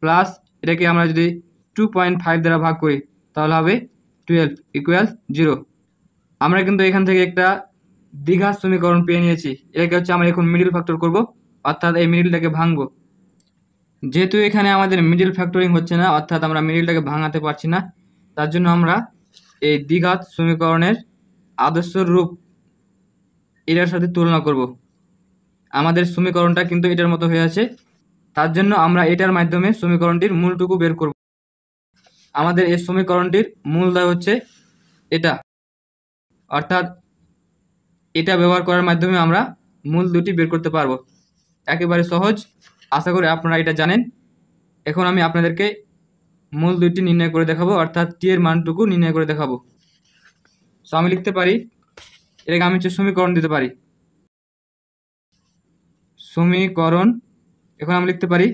প্লাস এটাকে আমরা যদি 2.5 দ্বারা ভাগ করি তাহলে হবে 12 ইকুয়ালস 0। আমরা কিন্তু এখান থেকে একটা দ্বিঘাত সমীকরণ পেয়ে নিয়েছি। এটাকে হচ্ছে আমরা এখন মিডল ফ্যাক্টর করব, অর্থাৎ এই মিডলটাকে ভাঙবো। যেহেতু এখানে আমাদের মিডল ফ্যাক্টরিং হচ্ছে না, অর্থাৎ আমরা মিডলটাকে ভাঙাতে পারছি না, তার জন্য আমরা এই দ্বিঘাত সমীকরণের আদর্শ রূপ এটার সাথে তুলনা করব। আমাদের সমীকরণটা কিন্তু এটার মতো হয়ে আছে, তার জন্য আমরা এটার মাধ্যমে সমীকরণটির মূলটুকু বের করব। আমাদের এই সমীকরণটির মূলদয় হচ্ছে এটা, অর্থাৎ এটা ব্যবহার করার মাধ্যমে আমরা মূল দুটি বের করতে পারবো। একেবারে সহজ, আশা করি আপনারা এটা জানেন। এখন আমি আপনাদেরকে মূল দুইটি নির্ণয় করে দেখাবো, অর্থাৎ টি এর মানটুকু নির্ণয় করে দেখাবো। সো আমি লিখতে পারি, এটাকে আমি হচ্ছে সমীকরণ দিতে পারি, সমীকরণ। এখন আমি লিখতে পারি,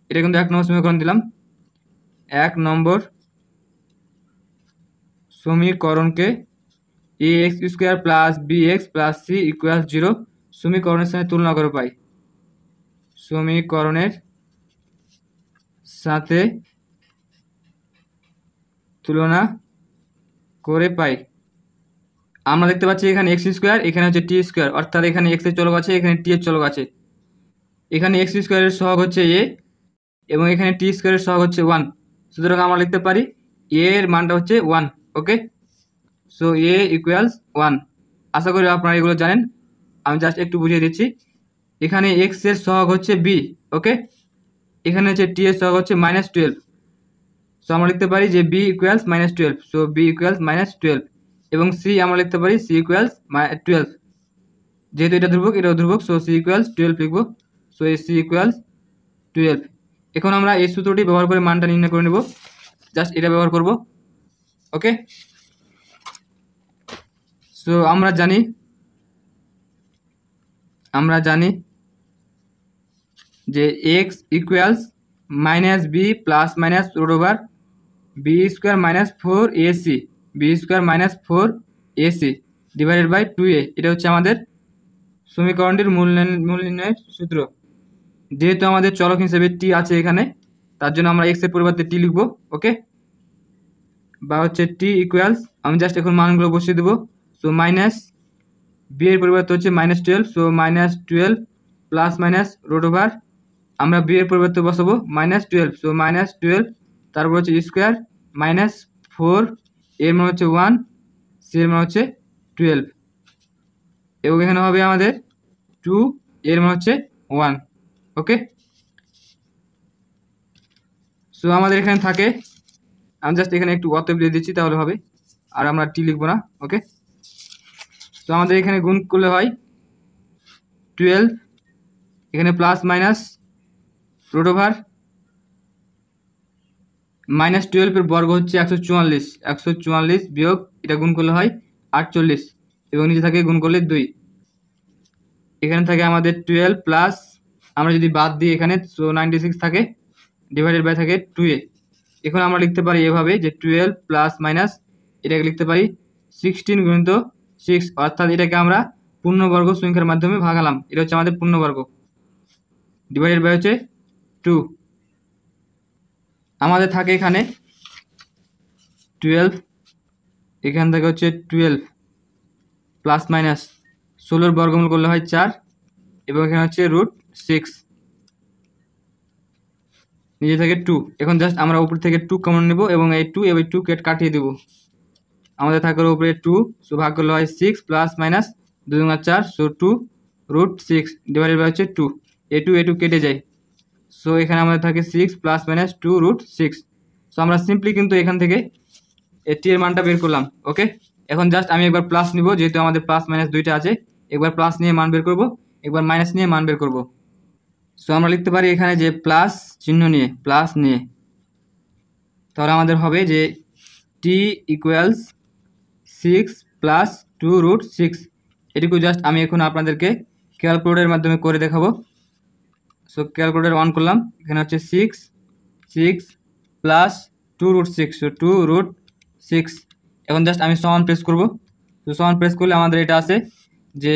এটা কিন্তু 1 নম্বর সমীকরণ দিলাম। 1 নম্বর সমীকরণকে ax square plus bx plus c equal 0 সমীকরণের সাথে তুলনা করে পাই। সমীকরণের সাথে তুলনা করে পাই। আমরা দেখতে পাচ্ছি এখানে এক্স স্কোয়ার, এখানে হচ্ছে টি স্কোয়ার, অর্থাৎ এখানে এক্স এর চলক আছে, এখানে টি এর চলক আছে। এখানে এক্স স্কোয়ারের সহগ হচ্ছে এ এবং এখানে টি স্কোয়ারের সহগ হচ্ছে 1। সুতরাং আমরা লিখতে পারি এ এর মানটা হচ্ছে 1। ওকে, সো এ ইকুয়ালস 1। আশা করি আপনারা এগুলো জানেন, আমি জাস্ট একটু বুঝিয়ে দিচ্ছি। এখানে এক্স এর সহগ হচ্ছে বি, ওকে, এখানে হচ্ছে টি এর সহগ হচ্ছে -12। সো আমরা লিখতে পারি যে b equals -12। So b equals -12 এবং সি আমরা লিখতে পারি সি ইকুয়ালস 12। যেহেতু এটা ধ্রুবক, এটাও ধ্রুবক, সো সি ইকুয়ালস 12 লিখবো। সো এই সি ইকুয়ালস 12। এখন আমরা এই সূত্রটি ব্যবহার করে মানটা নির্ণয় করে নেব, জাস্ট এটা ব্যবহার করব। ওকে, সো আমরা জানি যে x equals -b plus minus root over b square -4ac, b square -4ac divided by 2a। এটা হচ্ছে আমাদের সমীকরণটির মূল নির্ণয়ের সূত্র। যেহেতু আমাদের চলক হিসেবে টি আছে এখানে, তার জন্য আমরা এক্স এর পরিবর্তে টি লিখব। ওকে, বা হচ্ছে টি ইকুয়ালস, আমি জাস্ট এখন মানগুলো বসিয়ে দেবো। সো মাইনাস বি এর পরিবর্তে হচ্ছে -12, so -12 plus minus root over আমরা বি এর পরিবর্তে বসাবো -12, সো -12, তারপর হচ্ছে স্কোয়ার -4, এর মান হচ্ছে 1, সি এর মান হচ্ছে 12, এবং এখানে হবে আমাদের 2, এর মান হচ্ছে 1। ওকে, সো আমাদের এখানে থাকে, আমি জাস্ট এখানে একটু অতএব দিয়ে দিচ্ছি তাহলে হবে, আর আমরা টি লিখবো না। ওকে, তো আমাদের এখানে গুণ করলে হয় 12, এখানে প্লাস মাইনাস রুট ওভার -12 এর বর্গ হচ্ছে 144, 144 বিয়োগ এটা গুণ করলে হয় 48, এবং নিচে থাকে গুণ করলে 2। এখানে থাকে আমাদের 12 প্লাস, আমরা যদি বাদ দিই এখানে, সো 96 থাকে, ডিভাইডেড বাই থাকে 2a। এখন আমরা লিখতে পারি এভাবে যে 12 প্লাস মাইনাস এটাকে লিখতে পারি 16 গুণিত 6, অর্থাৎ এটাকে আমরা পূর্ণবর্গ সংখ্যার মাধ্যমে ভাগালাম, এটা হচ্ছে আমাদের পূর্ণবর্গ, ডিভাইডেড বাই হচ্ছে 2। আমাদের থাকে এখানে 12, এখান থেকে হচ্ছে 12 প্লাস মাইনাস 16 বর্গমূল করলে হয় 4, এবং এখানে হচ্ছে √6, নিচে থেকে 2। এখন জাস্ট আমরা উপর থেকে 2 কমন নেব এবং এই 2 এবং 2 কাটিয়ে দেব, আমাদের থাকার উপরে 2, সো ভাগ করলে হয় 6 plus minus 2 × 4, so 2√6 divided by হচ্ছে 2, এ 2 কেটে যায়, সো এখানে আমাদের থাকে 6 প্লাস মাইনাস 2√6। সো আমরা সিম্পলি কিন্তু এখান থেকে টি এর মানটা বের করলাম। ওকে, এখন জাস্ট আমি একবার প্লাস নিব, যেহেতু আমাদের প্লাস মাইনাস দুইটা আছে, একবার প্লাস নিয়ে মান বের করব, একবার মাইনাস নিয়ে মান বের করব। সো আমরা লিখতে পারি এখানে যে প্লাস চিহ্ন নিয়ে, প্লাস নিয়ে, তাহলে আমাদের হবে যে টি ইকুয়ালস 6 প্লাস 2√6। এটুকু জাস্ট আমি এখন আপনাদেরকে ক্যালকুলেটরের মাধ্যমে করে দেখাবো। সো ক্যালকুলেটর অন করলাম, এখানে হচ্ছে 6 প্লাস 2√6, সো 2√6। এখন জাস্ট আমি সমান প্রেস করব, তো সমান প্রেস করলে আমাদের এটা আছে যে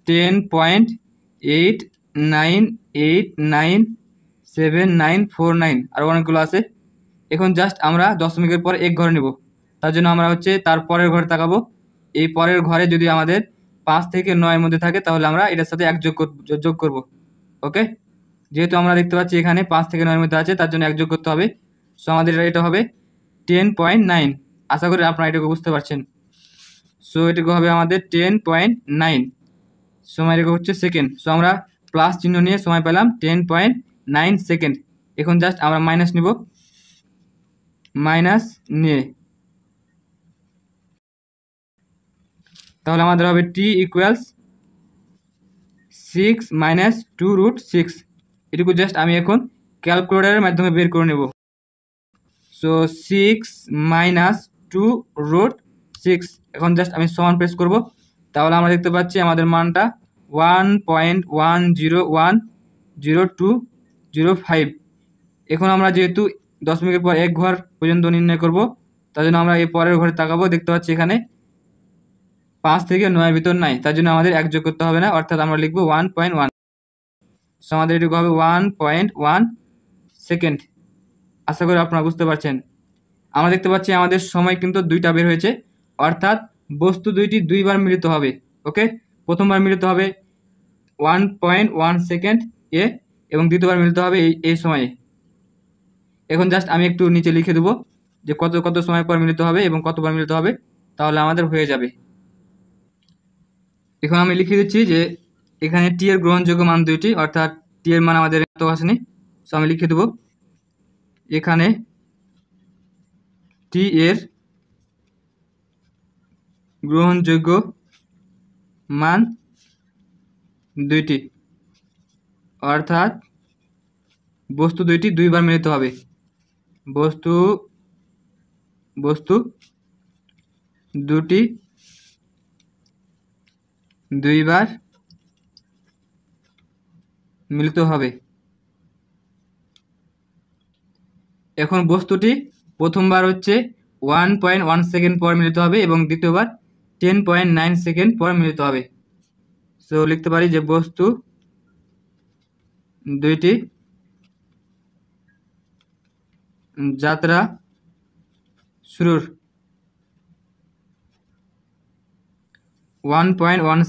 10.89897949, আর অনেকগুলো আছে। এখন জাস্ট আমরা দশমিকের পর এক ঘরে নেব, তার জন্য আমরা হচ্ছে তার পরের ঘরে তাকাবো। এই পরের ঘরে যদি আমাদের 5 থেকে 9 মধ্যে থাকে তাহলে আমরা এটার সাথে এক যোগ করব। ওকে, যেহেতু আমরা দেখতে পাচ্ছি এখানে 5 থেকে 9 মধ্যে আছে, তার জন্য এক যোগ করতে হবে। সো আমাদের এটা হবে 10.9। আশা করি আপনারা এটুকু বুঝতে পারছেন। সো এটুকু হবে আমাদের 10.9, সময় এটুকু হচ্ছে সেকেন্ড। সো আমরা প্লাস চিহ্ন নিয়ে সময় পেলাম 10.9 সেকেন্ড। এখন জাস্ট আমরা মাইনাস নিব, মাইনাস নিয়ে তাহলে আমাদের হবে টি ইকুয়ালস 6 মাইনাস 2√6। এটুকু জাস্ট আমি এখন ক্যালকুলেটরের মাধ্যমে বের করে নেব। সো 6 মাইনাস 2√6, এখন জাস্ট আমি সমান প্রেস করব, তাহলে আমরা দেখতে পাচ্ছি আমাদের মানটা 1.10100205। এখন আমরা যেহেতু দশমিকের পর এক ঘর পর্যন্ত নির্ণয় করব, তার জন্য আমরা এই পরের ঘরে তাকাবো, দেখতে পাচ্ছি এখানে 5 থেকে 9 ভিতর নাই, তার জন্য আমাদের এক যোগ করতে হবে না, অর্থাৎ আমরা লিখবো 1.1। সো আমাদের এটুকু হবে 1.1 সেকেন্ড। আশা করি আপনারা বুঝতে পারছেন। আমরা দেখতে পাচ্ছি আমাদের সময় কিন্তু দুইটা বের হয়েছে, অর্থাৎ বস্তু দুইটি দুইবার মিলিত হবে। ওকে, প্রথমবার মিলিত হবে 1.1 সেকেন্ড এ, এবং দ্বিতীয়বার মিলিত হবে এই সময়ে। এখন জাস্ট আমি একটু নিচে লিখে দেবো যে কত কত সময় পর মিলিত হবে এবং কতবার মিলিত হবে, তাহলে আমাদের হয়ে যাবে। এখন আমি লিখে দিচ্ছি যে এখানে টি এর গ্রহণযোগ্য মান দুইটি, অর্থাৎ টি এর মান আমাদের এত আসেনি। সো আমি লিখে দেবো এখানে টি এর গ্রহণযোগ্য মান দুইটি, অর্থাৎ বস্তু দুইটি দুইবার মিলিত হবে, বস্তু দুটি দুইবার মিলিত হবে। এখন বস্তুটি প্রথমবার হচ্ছে 1.1 সেকেন্ড পর মিলিত হবে এবং দ্বিতীয়বার 10.9 সেকেন্ড পর মিলিত হবে। সো লিখতে পারি যে বস্তু দুইটি যাত্রা শুরুর 1.1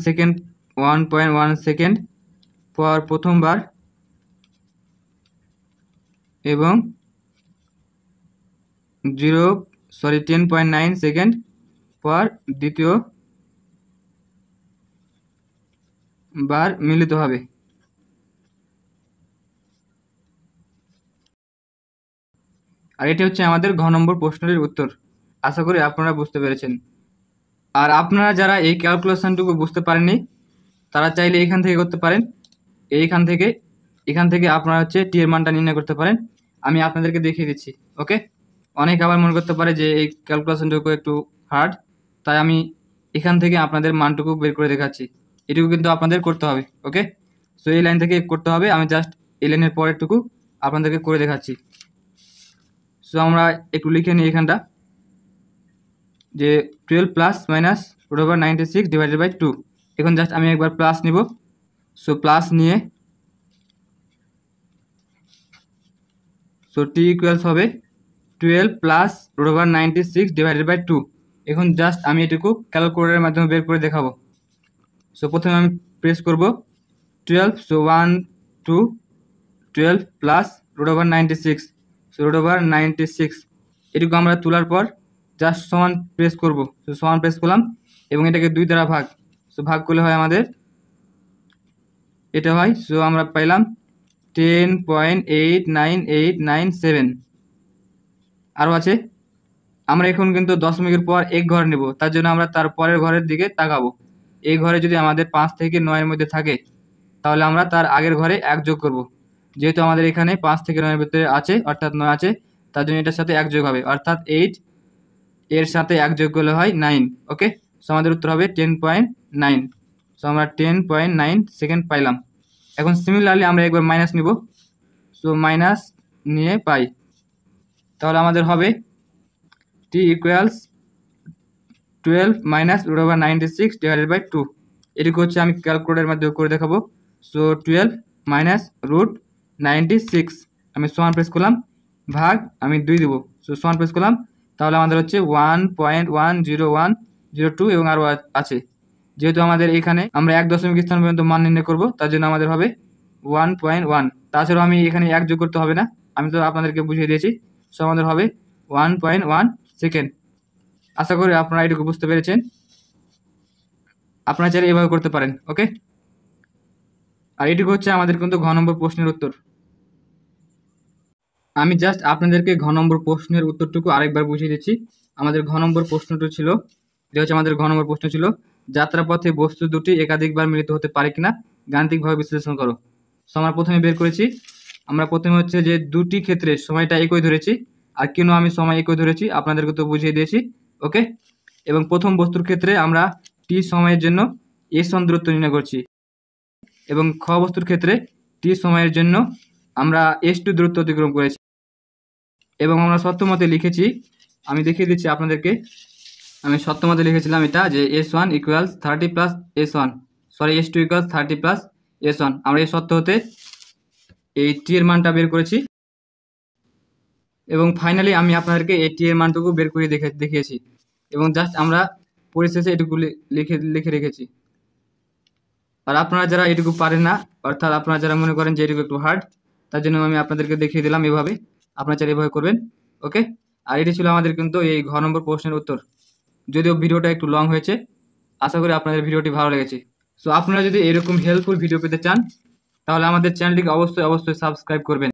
সেকেন্ড পর প্রথমবার এবং 10.9 সেকেন্ড পর দ্বিতীয় বার মিলিত হবে। আর এটি হচ্ছে আমাদের ঘ নম্বর প্রশ্নের উত্তর। আশা করি আপনারা বুঝতে পেরেছেন। আর আপনারা যারা এই ক্যালকুলেশনটুকু বুঝতে পারেননি তারা চাইলে এখান থেকে করতে পারেন। এখান থেকে আপনারা হচ্ছে টি এর মানটা নির্ণয় করতে পারেন। আমি আপনাদেরকে দেখিয়ে দিচ্ছি। ওকে, অনেক আবার মনে করতে পারে যে এই ক্যালকুলেশনটুকু একটু হার্ড, তাই আমি এখান থেকে আপনাদের মানটুকু বের করে দেখাচ্ছি। এটুকু কিন্তু আপনাদের করতে হবে। ওকে, সো এই লাইন থেকে করতে হবে। আমি জাস্ট এই লাইনের পরেরটুকু আপনাদেরকে করে দেখাচ্ছি। সো আমরা একটু লিখে নিই এখানটা যে 12 প্লাস মাইনাস √96 ডিভাইডেড বাই 2। এখন জাস্ট আমি একবার প্লাস নিব। সো প্লাস নিয়ে সো টি ইকুয়ালস হবে 12 প্লাস √96 ডিভাইডেড বাই 2। এখন জাস্ট আমি এটুকু ক্যালকুলেটরের মাধ্যমে বের করে দেখাবো। সো প্রথমে আমি প্রেস করব 12, সো 1 2 12 প্লাস √96, সো √96 এটুকু আমরা তোলার পর জাস্ট সমান প্রেস করব। সো সমান প্রেস করলাম এবং এটাকে 2 দ্বারা ভাগ। সো ভাগ করলে হয় আমাদের এটা হয়। সো আমরা পাইলাম 10.89897। আরও আছে, আমরা এখন কিন্তু দশমিকের পর এক ঘর নেব, তার জন্য আমরা তার পরের ঘরের দিকে তাকাবো। এই ঘরে যদি আমাদের 5 থেকে 9-এর মধ্যে থাকে তাহলে আমরা তার আগের ঘরে 1 যোগ করব। যেহেতু আমাদের এখানে 5 থেকে 9-এর ভিতরে আছে অর্থাৎ 9 আছে, তার জন্য এটার সাথে 1 যোগ হবে, অর্থাৎ 8 এর সাথে 1 যোগ করলে হয় 9। ওকে, সো আমাদের উত্তর হবে 10.9। সো আমরা 10.9 সেকেন্ড পাইলাম। এখন সিমিলারলি আমরা একবার মাইনাস নিব। সো মাইনাস নিয়ে পাই, তাহলে আমাদের হবে টি ইকুয়ালস 12 মাইনাস √96 ডিভাইডেড বাই 2। এটুকু হচ্ছে আমি ক্যালকুলেটরের মাধ্যমে করে দেখাবো। সো 12 মাইনাস √96 আমি সমান প্রেস করলাম, ভাগ আমি 2 দিব। সো সমান প্রেস করলাম, তাহলে আমাদের হচ্ছে 1.10102 এবং আরও আছে। যেহেতু আমাদের এখানে আমরা 1 দশমিক স্থান পর্যন্ত মান নির্ণয় করব, তার জন্য আমাদের হবে 1.1। তাছাড়াও আমি এখানে 1 যোগ করতে হবে না, আমি তো আপনাদেরকে বুঝিয়ে দিয়েছি। সো আমাদের হবে 1.1 সেকেন্ড। আশা করি আপনারা এটুকু বুঝতে পেরেছেন। আপনারা চাইলে এভাবে করতে পারেন। ওকে, আর এটুকু হচ্ছে আমাদের কিন্তু ঘ নম্বর প্রশ্নের উত্তর। আমি জাস্ট আপনাদেরকে ঘ নম্বর প্রশ্নের উত্তরটুকু আরেকবার বুঝিয়ে দিচ্ছি। আমাদের ঘ নম্বর প্রশ্নটি ছিল, এটা হচ্ছে আমাদের ঘ নম্বর প্রশ্ন ছিল, যাত্রাপথে বস্তু দুটি একাধিকবার মিলিত হতে পারে কিনা গাণিতিকভাবে বিশ্লেষণ করো। সো আমরা প্রথমে বের করেছি, আমরা প্রথমে হচ্ছে যে দুটি ক্ষেত্রে সময়টা একই ধরেছি, আর কেন আমি সময় একই ধরেছি আপনাদেরকে তো বুঝিয়ে দিয়েছি। ওকে, এবং প্রথম বস্তুর ক্ষেত্রে আমরা টি সময়ের জন্য s1 দূরত্ব নির্ণয় করছি, এবং খ বস্তুর ক্ষেত্রে টি সময়ের জন্য আমরা s2 দূরত্ব অতিক্রম করেছি। এবং আমরা সত্যমতে লিখেছি, আমি দেখিয়ে দিচ্ছি আপনাদেরকে। আমি সত্যমতে লিখেছিলাম এটা যে s1 equals 30 plus s1, sorry s2 equals 30 plus s1। আমরা এই সত্য হতে এই টি এর মানটা বের করেছি, এবং ফাইনালি আমি আপনাদেরকে এই টি এর মানটুকু বের করে দেখিয়েছি, এবং জাস্ট আমরা পরিশেষে এটুকু লিখে রেখেছি। আর আপনারা যারা এটুকু পারেন না, অর্থাৎ আপনারা যারা মনে করেন যে এটুকু একটু হার্ড, তার জন্য আমি আপনাদেরকে দেখিয়ে দিলাম এভাবে। আপনারা চাইলে এভাবে করবেন। ওকে, আর এটি ছিল আমাদের কিন্তু এই ঘ নম্বর প্রশ্নের উত্তর। যদিও ভিডিওটা একটু লং হয়েছে, আশা করি আপনাদের ভিডিওটি ভালো লেগেছে। সো আপনারা যদি এরকম হেল্পফুল ভিডিও পেতে চান তাহলে আমাদের চ্যানেলটিকে অবশ্যই সাবস্ক্রাইব করবেন।